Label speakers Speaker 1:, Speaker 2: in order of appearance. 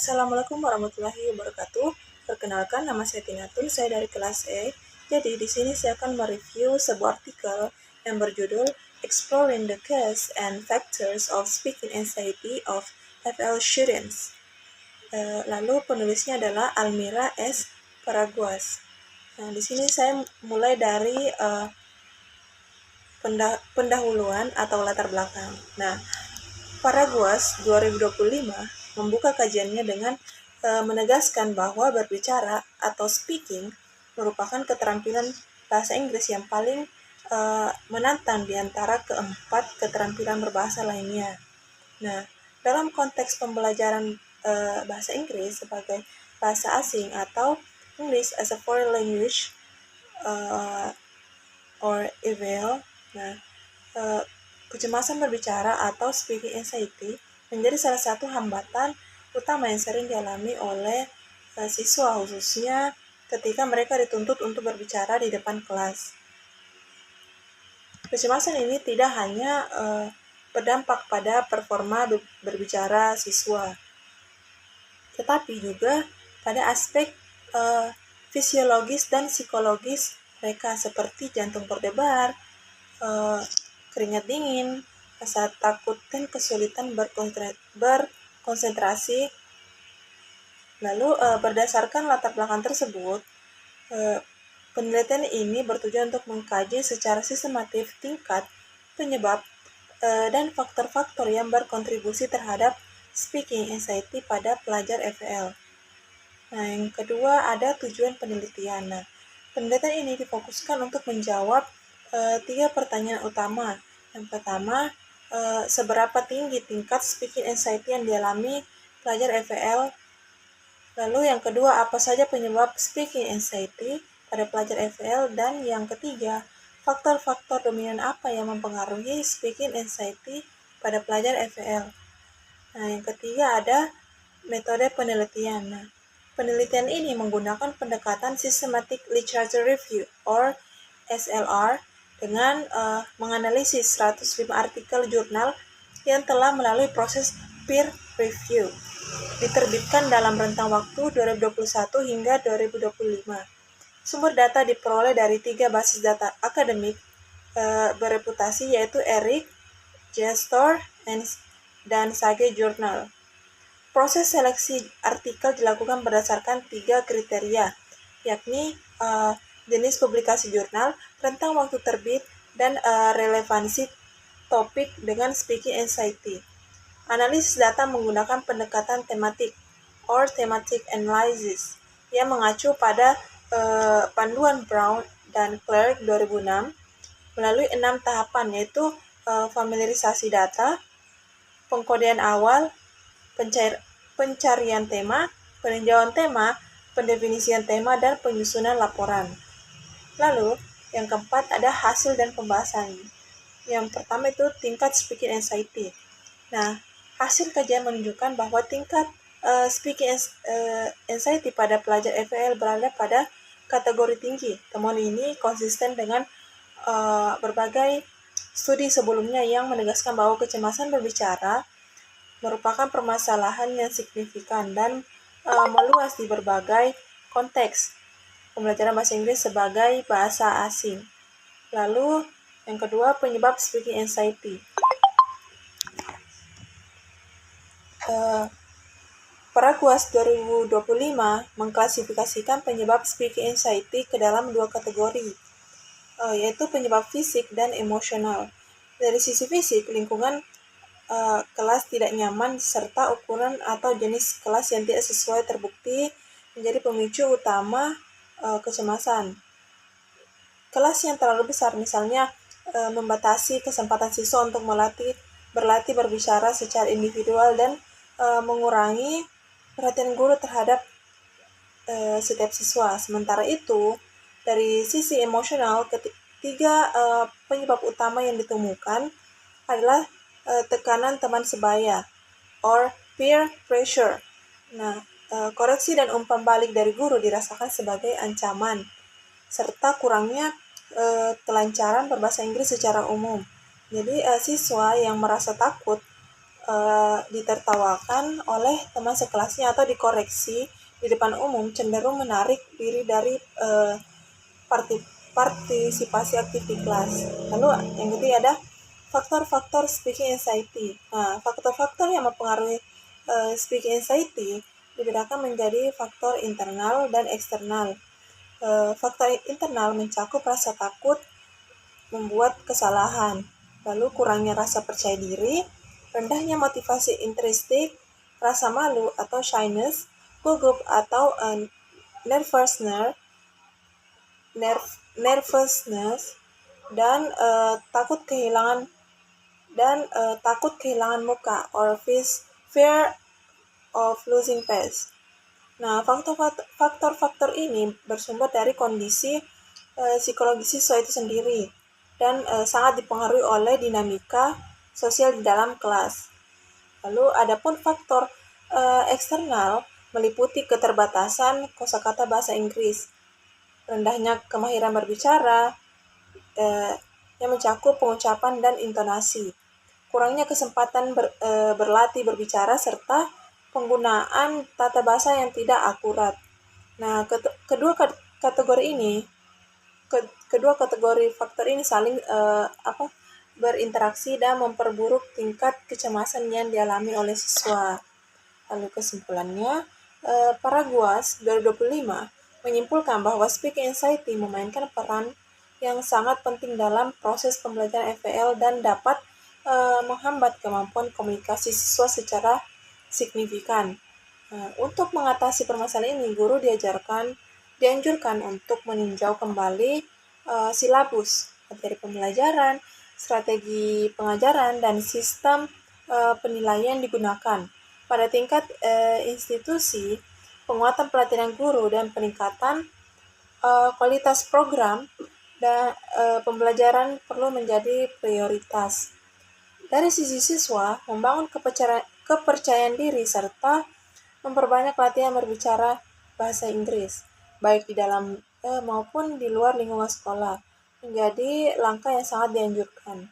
Speaker 1: Assalamualaikum warahmatullahi wabarakatuh. Perkenalkan, nama saya Tinatun, saya dari kelas E. Jadi, di sini saya akan mereview sebuah artikel yang berjudul Exploring the Cause and Factors of Speaking Anxiety of FL Students. Lalu penulisnya adalah Almira S. Paraguas. Nah, di sini saya mulai dari pendahuluan atau latar belakang. Nah, Paraguas 2025 membuka kajiannya dengan menegaskan bahwa berbicara atau speaking merupakan keterampilan bahasa Inggris yang paling menantang di antara keempat keterampilan berbahasa lainnya. Nah, dalam konteks pembelajaran bahasa Inggris sebagai bahasa asing atau English as a foreign language or EVL, nah, kecemasan berbicara atau speaking anxiety menjadi salah satu hambatan utama yang sering dialami oleh siswa, khususnya ketika mereka dituntut untuk berbicara di depan kelas. Kecemasan ini tidak hanya berdampak pada performa berbicara siswa, tetapi juga pada aspek fisiologis dan psikologis mereka, seperti jantung berdebar, keringat dingin, rasa takut, dan kesulitan berkonsentrasi. Lalu berdasarkan latar belakang tersebut, penelitian ini bertujuan untuk mengkaji secara sistematif tingkat, penyebab, dan faktor-faktor yang berkontribusi terhadap speaking anxiety pada pelajar FL. Nah, yang kedua ada tujuan penelitian. Nah, penelitian ini difokuskan untuk menjawab 3 pertanyaan utama. Yang pertama, seberapa tinggi tingkat speaking anxiety yang dialami pelajar FL. Lalu yang kedua, apa saja penyebab speaking anxiety pada pelajar FL. Dan yang ketiga, faktor-faktor dominan apa yang mempengaruhi speaking anxiety pada pelajar FL. Nah, yang ketiga ada metode penelitian. Nah, penelitian ini menggunakan pendekatan Systematic Literature Review or SLR dengan menganalisis 105 artikel jurnal yang telah melalui proses peer review, diterbitkan dalam rentang waktu 2021 hingga 2025. Sumber data diperoleh dari 3 basis data akademik bereputasi, yaitu ERIC, JSTOR, dan Sage Journal. Proses seleksi artikel dilakukan berdasarkan 3 kriteria, yakni jenis publikasi jurnal, rentang waktu terbit, dan relevansi topik dengan speaking anxiety. Analisis data menggunakan pendekatan tematik or thematic analysis yang mengacu pada panduan Brown dan Clark 2006 melalui 6 tahapan, yaitu familiarisasi data, pengkodean awal, pencarian tema, peninjauan tema, pendefinisian tema, dan penyusunan laporan. Lalu, yang keempat ada hasil dan pembahasan. Yang pertama itu tingkat speaking anxiety. Nah, hasil kajian menunjukkan bahwa tingkat speaking anxiety pada pelajar FL berada pada kategori tinggi. Temuan ini konsisten dengan berbagai studi sebelumnya yang menegaskan bahwa kecemasan berbicara merupakan permasalahan yang signifikan dan meluas di berbagai konteks pembelajaran bahasa Inggris sebagai bahasa asing. Lalu, yang kedua, penyebab speaking anxiety. Paraguas 2025 mengklasifikasikan penyebab speaking anxiety ke dalam 2 kategori, yaitu penyebab fisik dan emosional. Dari sisi fisik, lingkungan kelas tidak nyaman serta ukuran atau jenis kelas yang tidak sesuai terbukti menjadi pemicu utama kecemasan. Kelas yang terlalu besar misalnya membatasi kesempatan siswa untuk berlatih berbicara secara individual dan mengurangi perhatian guru terhadap setiap siswa. Sementara itu, dari sisi emosional, ketiga penyebab utama yang ditemukan adalah tekanan teman sebaya or peer pressure. Nah, koreksi dan umpan balik dari guru dirasakan sebagai ancaman, serta kurangnya kelancaran berbahasa Inggris secara umum. Jadi, siswa yang merasa takut ditertawakan oleh teman sekelasnya atau dikoreksi di depan umum cenderung menarik diri dari partisipasi aktif di kelas. Lalu yang ketiga ada faktor-faktor speaking anxiety. Nah, faktor-faktor yang mempengaruhi speaking anxiety dibedakan menjadi faktor internal dan eksternal. Faktor internal mencakup rasa takut membuat kesalahan, lalu kurangnya rasa percaya diri, rendahnya motivasi intrinsik, rasa malu atau shyness, gugup atau nervousness, dan takut kehilangan muka or fear of losing face. Nah, faktor-faktor ini bersumber dari kondisi psikologis siswa itu sendiri dan sangat dipengaruhi oleh dinamika sosial di dalam kelas. Lalu adapun faktor eksternal meliputi keterbatasan kosakata bahasa Inggris, rendahnya kemahiran berbicara yang mencakup pengucapan dan intonasi, kurangnya kesempatan berlatih berbicara serta penggunaan tata bahasa yang tidak akurat. Nah, kedua kategori faktor ini saling berinteraksi dan memperburuk tingkat kecemasan yang dialami oleh siswa. Lalu kesimpulannya, Paraguas 2025 menyimpulkan bahwa speaking anxiety memainkan peran yang sangat penting dalam proses pembelajaran FPL dan dapat menghambat kemampuan komunikasi siswa secara signifikan. Untuk mengatasi permasalahan ini, guru dianjurkan untuk meninjau kembali silabus, materi pembelajaran, strategi pengajaran, dan sistem penilaian digunakan. Pada tingkat institusi, penguatan pelatihan guru dan peningkatan kualitas program dan pembelajaran perlu menjadi prioritas. Dari sisi siswa, membangun kepercayaan diri serta memperbanyak latihan berbicara bahasa Inggris, baik di dalam maupun di luar lingkungan sekolah, menjadi langkah yang sangat dianjurkan.